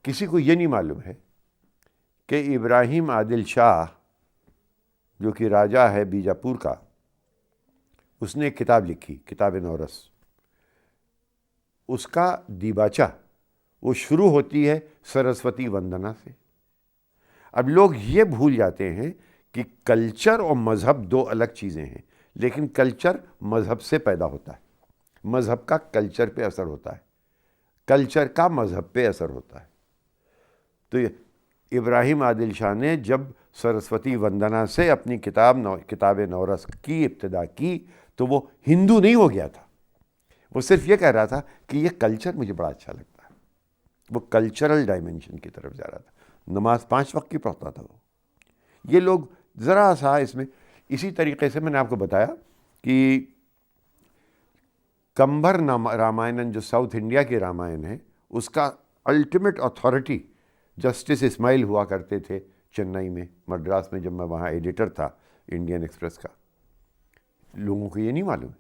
کسی کو یہ نہیں معلوم ہے کہ ابراہیم عادل شاہ جو کہ راجہ ہے بیجاپور کا، اس نے ایک کتاب لکھی، کتاب نورس. اس کا دیباچہ وہ شروع ہوتی ہے سرسوتی وندنا سے. اب لوگ یہ بھول جاتے ہیں کہ کلچر اور مذہب دو الگ چیزیں ہیں، لیکن کلچر مذہب سے پیدا ہوتا ہے، مذہب کا کلچر پہ اثر ہوتا ہے، کلچر کا مذہب پہ اثر ہوتا ہے. تو ابراہیم عادل شاہ نے جب سرسوتی وندنا سے اپنی کتاب نورس کی ابتدا کی تو وہ ہندو نہیں ہو گیا تھا، وہ صرف یہ کہہ رہا تھا کہ یہ کلچر مجھے بڑا اچھا لگتا ہے. وہ کلچرل ڈائمنشن کی طرف جا رہا تھا. نماز 5 وقت کی پڑھتا تھا وہ. یہ لوگ ذرا سا اس میں، اسی طریقے سے میں نے آپ کو بتایا کہ کمبر رامائنن جو ساؤتھ انڈیا کی رامائن ہے، اس کا الٹیمیٹ اتھارٹی جسٹس اسماعیل ہوا کرتے تھے چنئی میں، مدراس میں، جب میں وہاں ایڈیٹر تھا انڈین ایکسپریس کا. لوگوں کو یہ نہیں معلوم ہے.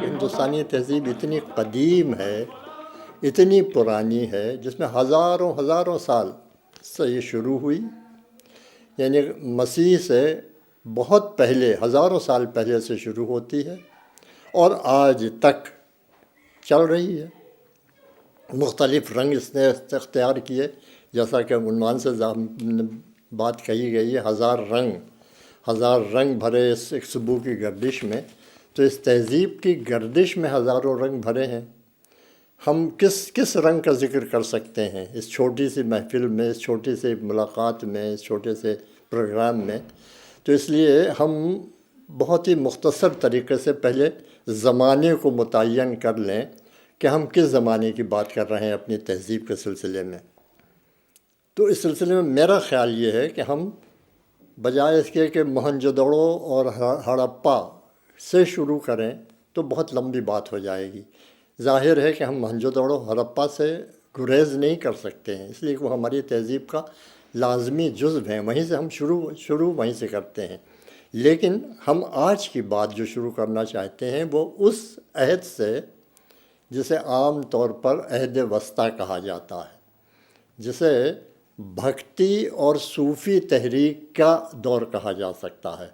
ہندوستانی تہذیب اتنی قدیم ہے، اتنی پرانی ہے، جس میں ہزاروں سال سے یہ شروع ہوئی. یعنی مسیح سے بہت پہلے، ہزاروں سال پہلے سے شروع ہوتی ہے اور آج تک چل رہی ہے. مختلف رنگ اس نے اختیار کیے، جیسا کہ عنوان سے بات کہی گئی ہے، ہزار رنگ بھرے اس ایک سبو کی گردش میں. تو اس تہذیب کی گردش میں ہزاروں رنگ بھرے ہیں. ہم کس رنگ کا ذکر کر سکتے ہیں اس چھوٹی سی محفل میں، اس چھوٹی سی ملاقات میں، اس چھوٹے سے پروگرام میں؟ تو اس لیے ہم بہت ہی مختصر طریقے سے پہلے زمانے کو متعین کر لیں کہ ہم کس زمانے کی بات کر رہے ہیں اپنی تہذیب کے سلسلے میں. تو اس سلسلے میں میرا خیال یہ ہے کہ ہم بجائے اس کے کہ موہنجودڑو اور ہڑپا سے شروع کریں تو بہت لمبی بات ہو جائے گی. ظاہر ہے کہ ہم موہنجودڑو ہڑپا سے گریز نہیں کر سکتے ہیں، اس لیے کہ وہ ہماری تہذیب کا لازمی جزو ہیں، وہیں سے ہم شروع وہیں سے کرتے ہیں. لیکن ہم آج کی بات جو شروع کرنا چاہتے ہیں وہ اس عہد سے جسے عام طور پر عہد وسطیٰ کہا جاتا ہے، جسے بھکتی اور صوفی تحریک کا دور کہا جا سکتا ہے،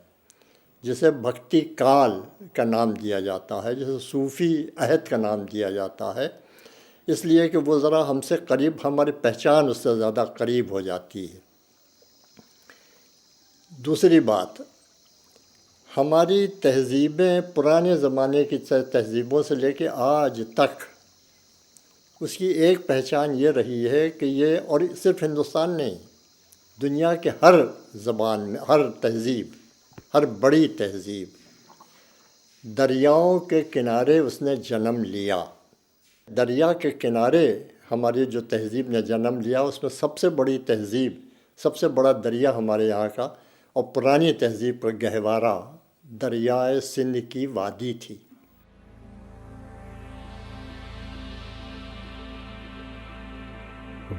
جسے بھکتی کال کا نام دیا جاتا ہے، جسے صوفی عہد کا نام دیا جاتا ہے، اس لیے کہ وہ ذرا ہم سے قریب، ہماری پہچان اس سے زیادہ قریب ہو جاتی ہے. دوسری بات، ہماری تہذیبیں پرانے زمانے کی تہذیبوں سے لے کے آج تک اس کی ایک پہچان یہ رہی ہے کہ یہ، اور صرف ہندوستان نہیں، دنیا کے ہر زبان میں، ہر تہذیب، ہر بڑی تہذیب دریاؤں کے کنارے اس نے جنم لیا. دریا کے کنارے ہماری جو تہذیب نے جنم لیا، اس میں سب سے بڑی تہذیب، سب سے بڑا دریا ہمارے یہاں کا اور پرانی تہذیب کا گہوارہ دریائے سندھ کی وادی تھی.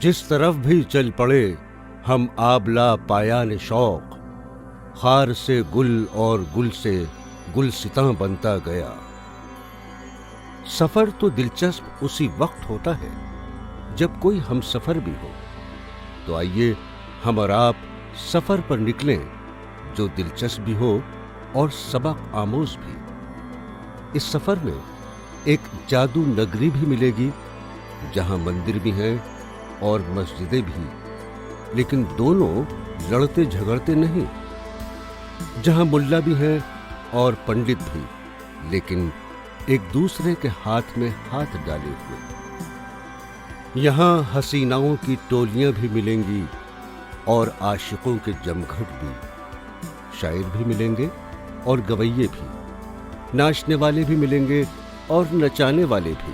جس طرف بھی چل پڑے ہم آبلا پایان شوق، خار سے گل اور گل سے گلستاں بنتا گیا. سفر تو دلچسپ اسی وقت ہوتا ہے جب کوئی ہم سفر بھی ہو. تو آئیے ہم اور آپ سفر پر نکلیں جو دلچسپ بھی ہو اور سبق آموز بھی. اس سفر میں ایک جادو نگری بھی ملے گی جہاں مندر بھی ہیں اور مسجدیں بھی، لیکن دونوں لڑتے جھگڑتے نہیں. جہاں ملا بھی ہیں اور پنڈت بھی، لیکن ایک دوسرے کے ہاتھ میں ہاتھ ڈالے ہوئے. یہاں حسیناؤں کی ٹولیاں بھی ملیں گی اور عاشقوں کے جمگھٹ بھی. شاعر بھی ملیں گے اور گویے بھی، ناچنے والے بھی ملیں گے اور نچانے والے بھی.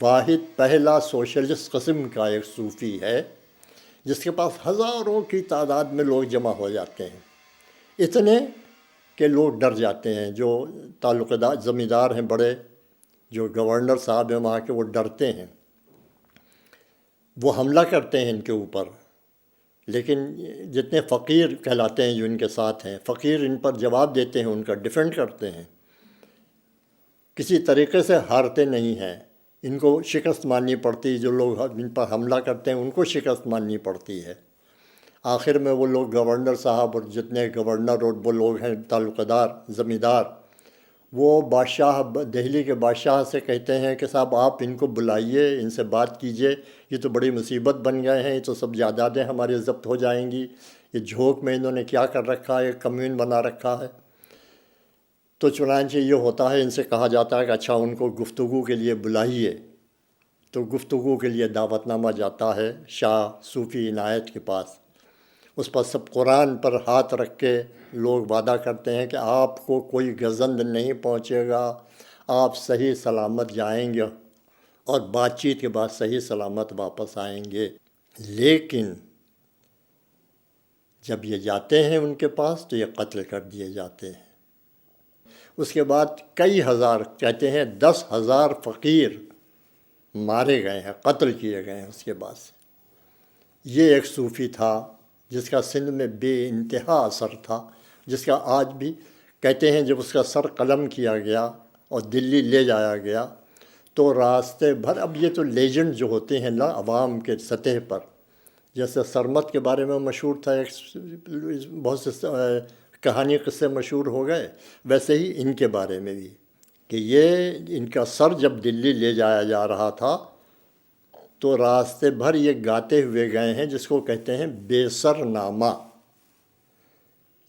واحد پہلا سوشلسٹ قسم کا ایک صوفی ہے جس کے پاس ہزاروں کی تعداد میں لوگ جمع ہو جاتے ہیں، اتنے کہ لوگ ڈر جاتے ہیں، جو تعلق دار زمیندار ہیں بڑے، جو گورنر صاحب ہیں وہاں کے، وہ ڈرتے ہیں، وہ حملہ کرتے ہیں ان کے اوپر، لیکن جتنے فقیر کہلاتے ہیں جو ان کے ساتھ ہیں، فقیر ان پر جواب دیتے ہیں، ان کا ڈیفینڈ کرتے ہیں، کسی طریقے سے ہارتے نہیں ہیں، ان کو شکست ماننی پڑتی، جو لوگ ان پر حملہ کرتے ہیں ان کو شکست ماننی پڑتی ہے۔ آخر میں وہ لوگ گورنر صاحب اور جتنے گورنر اور وہ لوگ ہیں تعلق دار زمیندار، وہ بادشاہ دہلی کے بادشاہ سے کہتے ہیں کہ صاحب آپ ان کو بلائیے، ان سے بات کیجئے، یہ تو بڑی مصیبت بن گئے ہیں، یہ تو سب جائیدادیں ہماری ضبط ہو جائیں گی، یہ جھونک میں انہوں نے کیا کر رکھا ہے، کمیون بنا رکھا ہے۔ تو چنانچہ یہ ہوتا ہے، ان سے کہا جاتا ہے کہ اچھا ان کو گفتگو کے لیے بلائیے، تو گفتگو کے لیے دعوت نامہ جاتا ہے شاہ صوفی عنایت کے پاس، اس پر سب قرآن پر ہاتھ رکھ کے لوگ وعدہ کرتے ہیں کہ آپ کو کوئی گزند نہیں پہنچے گا، آپ صحیح سلامت جائیں گے اور بات چیت کے بعد صحیح سلامت واپس آئیں گے۔ لیکن جب یہ جاتے ہیں ان کے پاس تو یہ قتل کر دیے جاتے ہیں۔ اس کے بعد کئی ہزار، کہتے ہیں 10,000 فقیر مارے گئے ہیں، قتل کیے گئے ہیں اس کے بعد سے۔ یہ ایک صوفی تھا جس کا سندھ میں بے انتہا اثر تھا، جس کا آج بھی کہتے ہیں جب اس کا سر قلم کیا گیا اور دلی لے جایا گیا تو راستے بھر، اب یہ تو لیجنڈ جو ہوتے ہیں نا عوام کے سطح پر، جیسے سرمت کے بارے میں مشہور تھا، ایک بہت سے کہانی قصے مشہور ہو گئے، ویسے ہی ان کے بارے میں بھی کہ یہ ان کا سر جب دلی لے جایا جا رہا تھا تو راستے بھر یہ گاتے ہوئے گئے ہیں، جس کو کہتے ہیں بے سر نامہ،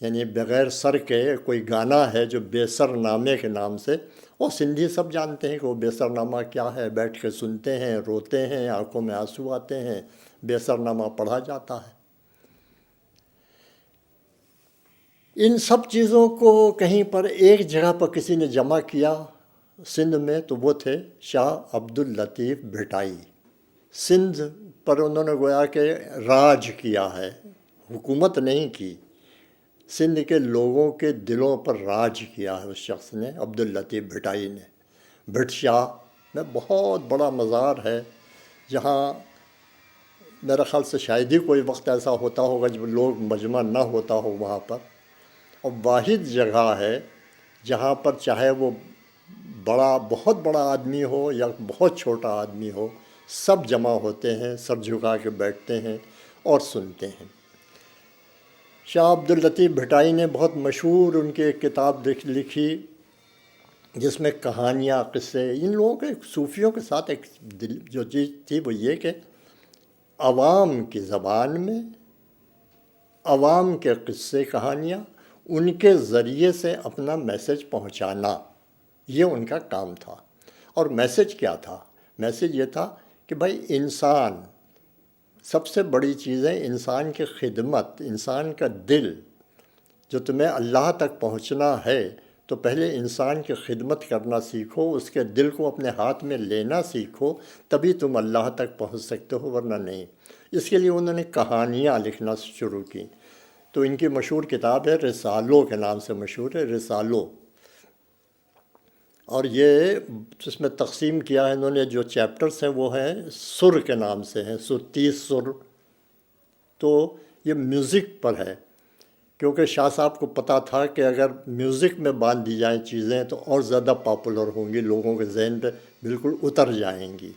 یعنی بغیر سر کے کوئی گانا ہے جو بے سر نامے کے نام سے، وہ سندھی سب جانتے ہیں کہ وہ بے سر نامہ کیا ہے، بیٹھ کے سنتے ہیں، روتے ہیں، آنکھوں میں آنسو آتے ہیں، بے سر نامہ پڑھا جاتا ہے۔ ان سب چیزوں کو کہیں پر ایک جگہ پر کسی نے جمع کیا سندھ میں، تو وہ تھے شاہ عبداللطیف بھٹائی۔ سندھ پر انہوں نے گویا کہ راج کیا ہے، حکومت نہیں کی، سندھ کے لوگوں کے دلوں پر راج کیا ہے اس شخص نے، عبداللطیف بھٹائی نے۔ بھٹ شاہ میں بہت بڑا مزار ہے، جہاں میرا خیال سے شاید ہی کوئی وقت ایسا ہوتا ہوگا جب لوگ مجمع نہ ہوتا ہو وہاں پر، اور واحد جگہ ہے جہاں پر چاہے وہ بہت بڑا آدمی ہو یا بہت چھوٹا آدمی ہو، سب جمع ہوتے ہیں، سر جھکا کے بیٹھتے ہیں اور سنتے ہیں۔ شاہ عبداللطیف بھٹائی نے بہت مشہور ان کی ایک کتاب لکھی جس میں کہانیاں، قصے، ان لوگوں کے صوفیوں کے ساتھ ایک جو چیز تھی وہ یہ کہ عوام کی زبان میں عوام کے قصے، کہانیاں، ان کے ذریعے سے اپنا میسج پہنچانا، یہ ان کا کام تھا۔ اور میسج کیا تھا؟ میسج یہ تھا کہ بھائی انسان، سب سے بڑی چیز ہے انسان کی خدمت، انسان کا دل، جو تمہیں اللہ تک پہنچنا ہے تو پہلے انسان کی خدمت کرنا سیکھو، اس کے دل کو اپنے ہاتھ میں لینا سیکھو، تبھی تم اللہ تک پہنچ سکتے ہو، ورنہ نہیں۔ اس کے لیے انہوں نے کہانیاں لکھنا شروع کی، تو ان کی مشہور کتاب ہے رسالوں کے نام سے مشہور ہے، رسالوں۔ اور یہ اس میں تقسیم کیا ہے انہوں نے، جو چیپٹرز ہیں وہ ہیں سر کے نام سے ہیں، 30 سر۔ تو یہ میوزک پر ہے، کیونکہ شاہ صاحب کو پتہ تھا کہ اگر میوزک میں باندھ دی جائیں چیزیں تو اور زیادہ پاپولر ہوں گی، لوگوں کے ذہن پہ بالکل اتر جائیں گی۔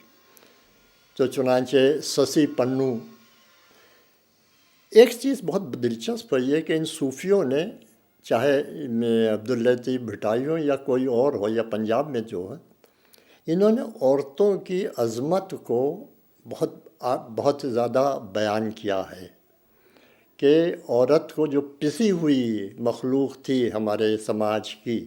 تو چنانچہ سسی پنو، ایک چیز بہت دلچسپ ہے یہ کہ ان صوفیوں نے، چاہے عبداللطیف بھٹائی ہو یا کوئی اور ہو یا پنجاب میں جو ہے، انہوں نے عورتوں کی عظمت کو بہت زیادہ بیان کیا ہے کہ عورت کو جو پسی ہوئی مخلوق تھی ہمارے سماج کی،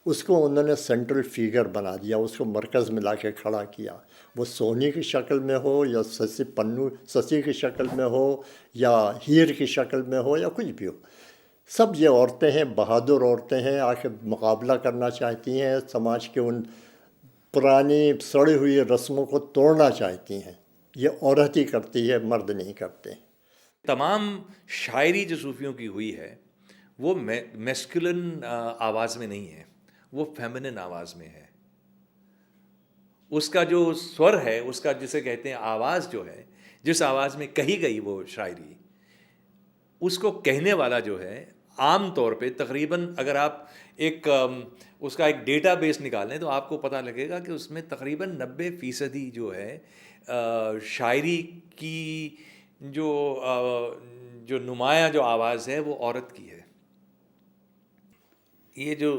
اس کو انہوں نے سینٹرل فیگر بنا دیا، اس کو مرکز میں لا کے کھڑا کیا، وہ سونی کی شکل میں ہو یا سسی کی شکل میں ہو یا ہیر کی شکل میں ہو یا کچھ بھی ہو، سب یہ عورتیں ہیں، بہادر عورتیں ہیں، آ کے مقابلہ کرنا چاہتی ہیں سماج کے ان پرانی سڑی ہوئی رسموں کو توڑنا چاہتی ہیں. یہ عورت ہی کرتی ہے، مرد نہیں کرتے. تمام شاعری جو صوفیوں کی ہوئی ہے وہ میسکولن آواز میں نہیں ہے، وہ فیمنن آواز میں ہے. اس کا جو سور ہے، اس کا جسے کہتے ہیں آواز جو ہے، جس آواز میں کہی گئی وہ شاعری، اس کو کہنے والا جو ہے عام طور پہ تقریباً اگر آپ ایک اس کا ایک ڈیٹا بیس نکالیں تو آپ کو پتہ لگے گا کہ اس میں تقریباً 90% جو ہے شاعری کی جو نمایاں جو آواز ہے وہ عورت کی ہے. یہ جو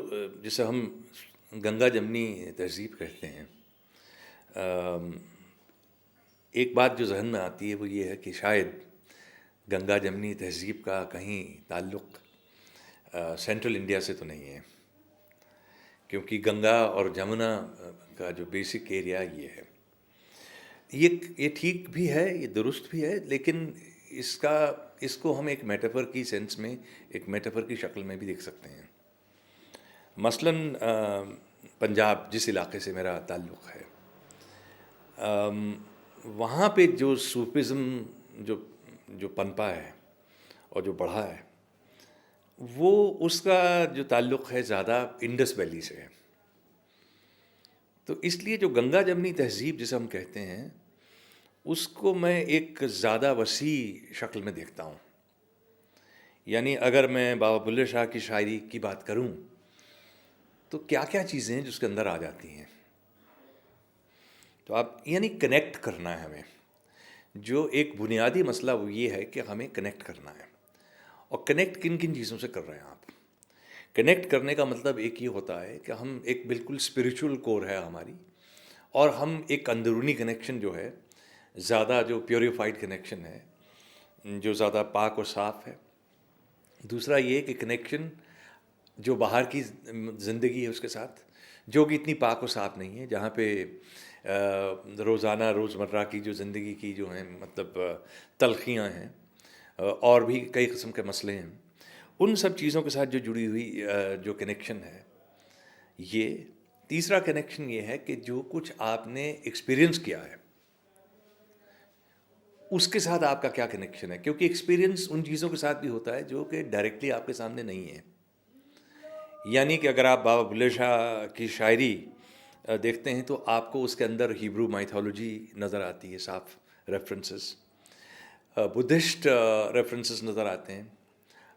جسے ہم گنگا جمنی تہذیب کہتے ہیں، ایک بات جو ذہن میں آتی ہے وہ یہ ہے کہ شاید گنگا جمنی تہذیب کا کہیں تعلق سینٹرل انڈیا سے تو نہیں ہے، کیونکہ گنگا اور جمنا کا جو بیسک ایریا یہ ہے. یہ ٹھیک بھی ہے، یہ درست بھی ہے، لیکن اس کو ہم ایک میٹافر کی سینس میں، ایک میٹافر کی شکل میں بھی دیکھ سکتے ہیں. مثلاً پنجاب جس علاقے سے میرا تعلق ہے، وہاں پہ جو صوفیزم جو پنپا ہے اور جو بڑھا ہے، وہ اس کا جو تعلق ہے زیادہ انڈس ویلی سے ہے. تو اس لیے جو گنگا جمنی تہذیب جسے ہم کہتے ہیں، اس کو میں ایک زیادہ وسیع شکل میں دیکھتا ہوں. یعنی اگر میں بابا بلے شاہ کی شاعری کی بات کروں تو کیا کیا چیزیں ہیں جو اس کے اندر آ جاتی ہیں. تو آپ یعنی کنیکٹ کرنا ہے ہمیں. جو ایک بنیادی مسئلہ وہ یہ ہے کہ ہمیں کنیکٹ کرنا ہے. اور کنیکٹ کن کن چیزوں سے کر رہے ہیں آپ؟ کنیکٹ کرنے کا مطلب ایک یہ ہوتا ہے کہ ہم ایک بالکل اسپریچول کور ہے ہماری، اور ہم ایک اندرونی کنیکشن جو ہے، زیادہ جو پیوریفائڈ کنیکشن ہے، جو زیادہ پاک و صاف ہے. دوسرا یہ کہ کنیکشن جو باہر کی زندگی ہے اس کے ساتھ، جو کہ اتنی پاک و صاف نہیں ہے، جہاں پہ روزانہ روزمرہ کی جو زندگی کی جو ہیں مطلب تلخیاں ہیں اور بھی کئی قسم کے مسئلے ہیں، ان سب چیزوں کے ساتھ جو جڑی ہوئی جو کنیکشن ہے یہ. تیسرا کنیکشن یہ ہے کہ جو کچھ آپ نے ایکسپیرئنس کیا ہے اس کے ساتھ آپ کا کیا کنیکشن ہے، کیونکہ ایکسپیرئنس ان چیزوں کے ساتھ بھی ہوتا ہے جو کہ ڈائریکٹلی آپ کے سامنے نہیں ہے. یعنی کہ اگر آپ بابا بلے شاہ کی شاعری دیکھتے ہیں تو آپ کو اس کے اندر ہیبرو مائتھولوجی نظر آتی ہے، صاف ریفرنسز، بدھسٹ ریفرنسز نظر آتے ہیں،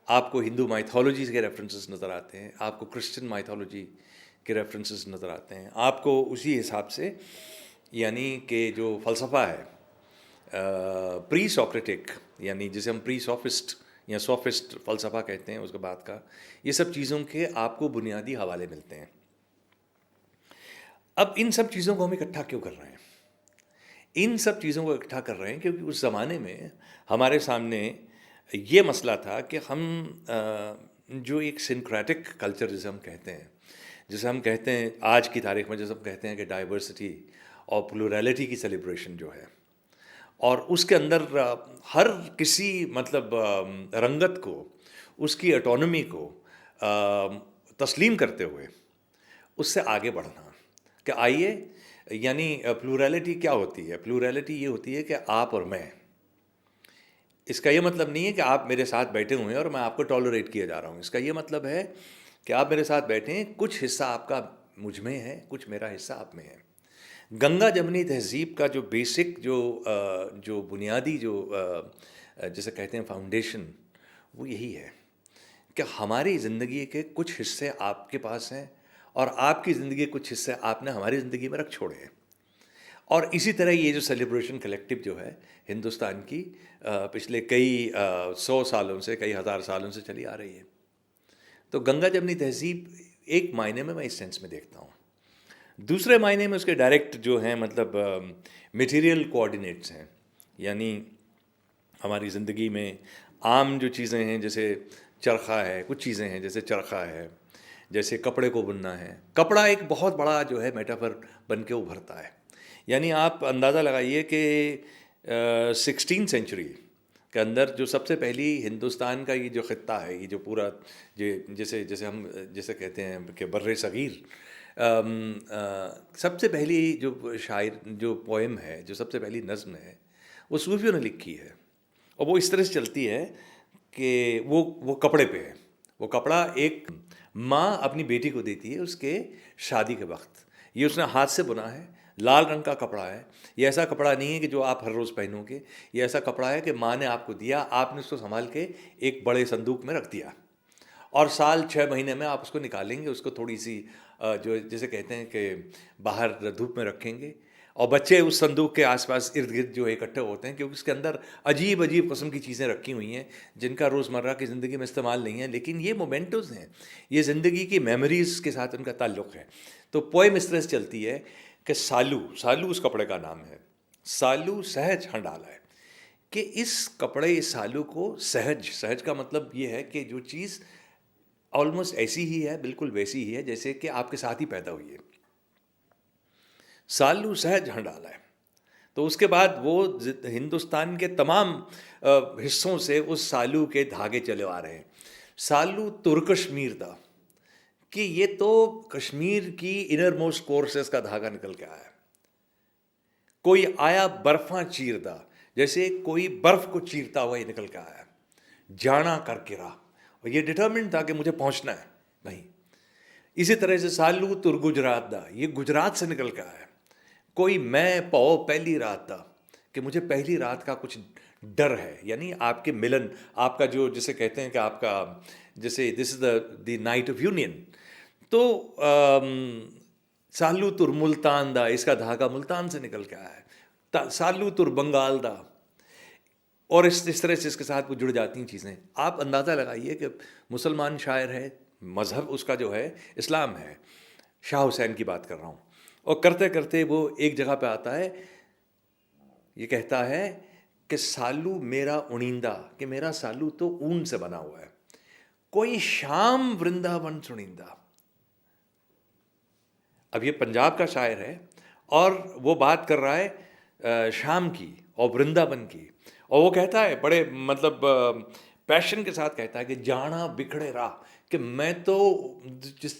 آپ کو ہندو مائتھولوجی کے ریفرنسز نظر آتے ہیں، آپ کو کرسچن مائتھولوجی کے ریفرنسز نظر آتے ہیں، آپ کو اسی حساب سے یعنی کہ جو فلسفہ ہے پری سوکریٹک، یعنی جسے ہم پری سوفسٹ یا سوفسٹ فلسفہ کہتے ہیں اس کے بعد کا، یہ سب چیزوں کے آپ کو بنیادی حوالے ملتے ہیں. اب ان سب چیزوں کو ہم اکٹھا کیوں کر رہے ہیں؟ ان سب چیزوں کو اکٹھا کر رہے ہیں کیونکہ اس زمانے میں ہمارے سامنے یہ مسئلہ تھا کہ ہم جو ایک سنکریٹک کلچر جسے ہم کہتے ہیں آج کی تاریخ میں جسے ہم کہتے ہیں کہ ڈائیورسٹی اور پلورلٹی کی سیلیبریشن جو ہے، اور اس کے اندر ہر کسی مطلب رنگت کو، اس کی اٹونومی کو تسلیم کرتے ہوئے اس سے آگے بڑھنا کہ آئیے. یعنی پلورلٹی کیا ہوتی ہے؟ پلورلٹی یہ ہوتی ہے کہ آپ اور میں. اس کا یہ مطلب نہیں ہے کہ آپ میرے ساتھ بیٹھے ہوئے ہیں اور میں آپ کو ٹالریٹ کیا جا رہا ہوں. اس کا یہ مطلب ہے کہ آپ میرے ساتھ بیٹھے ہیں، کچھ حصہ آپ کا مجھ میں ہے، کچھ میرا حصہ آپ میں ہے. گنگا جمنی تہذیب کا جو بیسک جو بنیادی جو جسے کہتے ہیں فاؤنڈیشن، وہ یہی ہے کہ ہماری زندگی کے کچھ حصے آپ کے پاس ہیں اور آپ کی زندگی کے کچھ حصے آپ نے ہماری زندگی میں رکھ چھوڑے ہیں. اور اسی طرح یہ جو سیلیبریشن کلیکٹیو جو ہے ہندوستان کی پچھلے کئی 100 سالوں سے، کئی ہزار سالوں سے چلی آ رہی ہے. تو گنگا جمنی تہذیب ایک معنی میں اس سینس میں دیکھتا ہوں. دوسرے معنی میں اس کے ڈائریکٹ جو ہیں مطلب میٹیریل کوآرڈینیٹس ہیں. یعنی ہماری زندگی میں عام جو چیزیں ہیں جیسے چرخہ ہے، کچھ چیزیں ہیں جیسے چرخہ ہے، جیسے کپڑے کو بننا ہے. کپڑا ایک بہت بڑا جو ہے میٹافر بن کے ابھرتا ہے. یعنی آپ اندازہ لگائیے کہ 16 سینچری کے اندر جو سب سے پہلی ہندوستان کا یہ جو خطہ ہے، یہ جو پورا جیسے ہم جیسے کہتے ہیں کہ بر صغیر سب سے پہلی جو شاعر جو پوئم ہے، جو سب سے پہلی نظم ہے، وہ صوفیوں نے لکھی ہے، اور وہ اس طرح سے چلتی ہے کہ وہ کپڑے پہ ہے. وہ کپڑا ایک ماں اپنی بیٹی کو دیتی ہے اس کے شادی کے وقت. یہ اس نے ہاتھ سے بنا ہے، لال رنگ کا کپڑا ہے. یہ ایسا کپڑا نہیں ہے کہ جو آپ ہر روز پہنو گے. یہ ایسا کپڑا ہے کہ ماں نے آپ کو دیا، آپ نے اس کو سنبھال کے ایک بڑے صندوق میں رکھ دیا، اور سال 6 مہینے میں آپ اس کو نکالیں گے، اس کو تھوڑی سی جو جیسے کہتے ہیں کہ باہر دھوپ میں رکھیں گے، اور بچے اس صندوق کے آس پاس ارد گرد جو اکٹھے ہوتے ہیں، کیونکہ اس کے اندر عجیب عجیب قسم کی چیزیں رکھی ہوئی ہیں جن کا روزمرہ کی زندگی میں استعمال نہیں ہے، لیکن یہ مومنٹوز ہیں، یہ زندگی کی میموریز کے ساتھ ان کا تعلق ہے. تو پوئم اس طرح سے چلتی ہے کہ سالو اس کپڑے کا نام ہے، سالو سہج ہنڈالا ہے، کہ اس کپڑے اس سالو کو سہج کا مطلب یہ ہے کہ جو چیز آلموسٹ ایسی ہی ہے، بالکل ویسی ہی ہے جیسے کہ آپ کے ساتھ ہی پیدا ہوئی ہے. سالو سہج ہنڈالا ہے. تو اس کے بعد وہ ہندوستان کے تمام حصوں سے اس سالو کے دھاگے چلے آ رہے ہیں. سالو ترکشمیر دا، کہ یہ تو کشمیر کی انر موسٹ کورسز کا دھاگا نکل کے آیا ہے. کوئی آیا برفاں چیر دا، جیسے کوئی برف کو چیرتا ہوا یہ نکل کے آیا. جانا کر کے راہ، اور یہ ڈٹرمنٹ تھا کہ مجھے پہنچنا ہے نہیں. اسی طرح سے سالو تر گجرات دا، یہ گجرات سے نکل کے آیا. کوئی میں پہلی رات دا، کہ مجھے پہلی رات کا کچھ ڈر ہے، یعنی آپ کے ملن، آپ کا جو جسے کہتے ہیں کہ آپ کا جیسے دس از دی نائٹ آف یونین. تو سالو تر ملتان دا، اس کا دھاگا ملتان سے نکل کے آیا ہے. سالو تر بنگال دا، اور اس طرح سے اس کے ساتھ وہ جڑ جاتی ہیں چیزیں. آپ اندازہ لگائیے کہ مسلمان شاعر ہے، مذہب اس کا جو ہے اسلام ہے، شاہ حسین کی بات کر رہا ہوں، اور کرتے کرتے وہ ایک جگہ پہ آتا ہے، یہ کہتا ہے کہ سالو میرا اونیندہ، کہ میرا سالو تو اون سے بنا ہوا ہے. کوئی شام ورنداون سنیندہ. اب یہ پنجاب کا شاعر ہے اور وہ بات کر رہا ہے شام کی اور ورنداون کی، اور وہ کہتا ہے بڑے مطلب پیشن کے ساتھ کہتا ہے کہ جانا بکھڑے راہ، کہ میں تو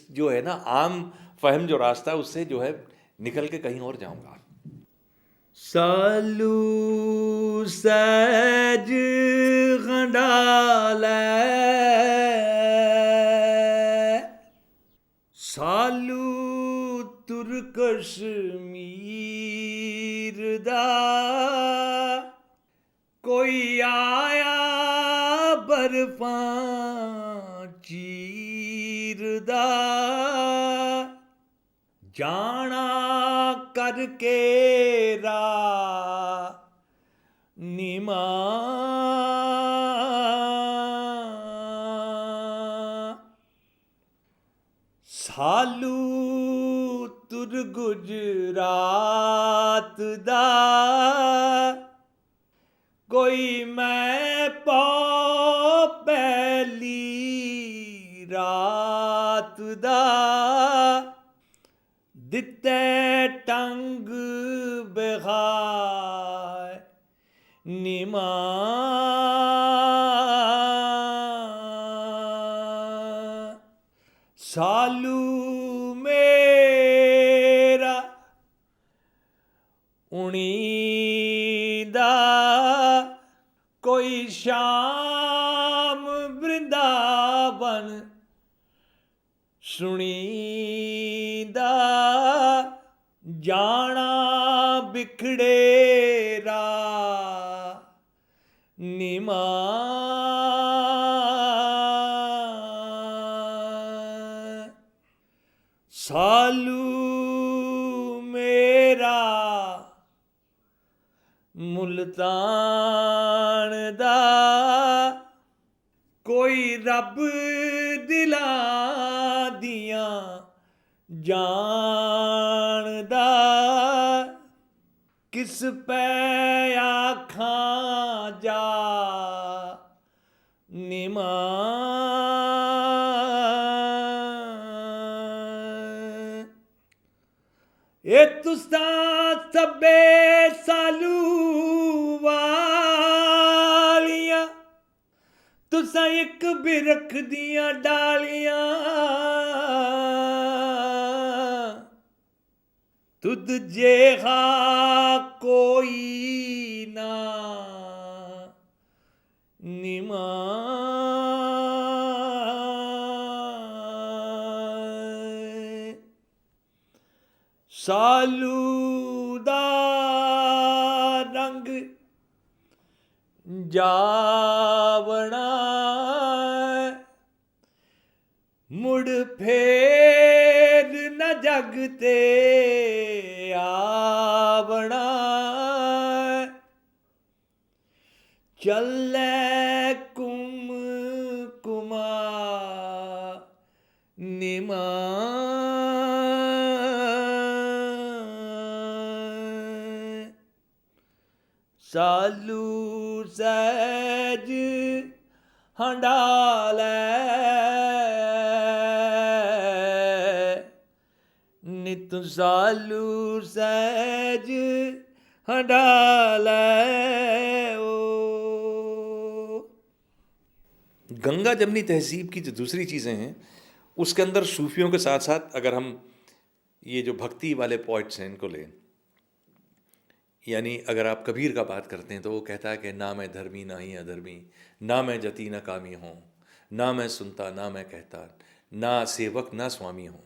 جو ہے نا عام فہم جو راستہ ہے اس سے جو ہے نکل کے کہیں اور جاؤں گا. سالو سہج ہنڈالا، سالو تر کشمیر دا، کوئی آیا برفاں چیر دا، جانا کر کے راہ نیما. سالو تر گجرات دا، کوئی میں پہلی رات دا، دتے ٹنگ بغائے نیما. سالو میرا اونیندہ، کوئی شام ورنداون سنیندہ، جانا بکھڑے راہ نیما. سالو میرا ملتان دا، کوئی رب دلاں دیاں جاندا، کس پہ آکھاں جا نیما. اے تساں سبے سالو والیاں، تساں ایک بھی رکھ دیاں ڈالیاں، تجھ جیہا کوئی نہ نمائے سالودہ رنگ جاونا مڑ پھیر نہ جگتے آونا چلے کم کما نمائے سالو سہج ہنڈالے نت سالو سہج ہنڈالے گنگا جمنی تہذیب کی جو دوسری چیزیں ہیں اس کے اندر صوفیوں کے ساتھ ساتھ اگر ہم یہ جو بھکتی والے پوائٹس ہیں ان کو لیں، یعنی اگر آپ کبیر کا بات کرتے ہیں تو وہ کہتا ہے کہ نہ میں دھرمی نہ ہی ادھرمی، نہ میں جتی نہ کامی ہوں، نہ میں سنتا نہ میں کہتا، نہ سیوک نہ سوامی ہوں.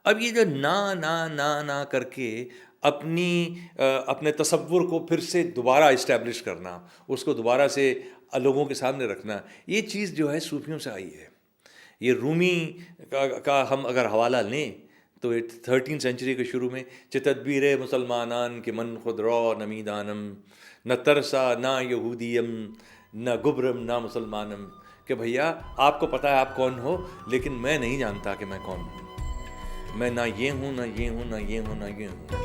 اب یہ جو نہ کر کے اپنے تصور کو پھر سے دوبارہ اسٹیبلش کرنا، اس کو دوبارہ سے لوگوں کے سامنے رکھنا، یہ چیز جو ہے صوفیوں سے آئی ہے. یہ رومی کا ہم اگر حوالہ لیں تو 13 سینچری کے شروع میں چتدبیر مسلمانان کے من خود رو نمیدانم نہ ترسا نہ یہودیم نہ گبرم نہ مسلمانم، کہ بھیا آپ کو پتہ ہے آپ کون ہو، لیکن میں نہیں جانتا کہ میں کون ہوں، میں نہ یہ ہوں نہ یہ ہوں نہ یہ ہوں نہ یہ ہوں.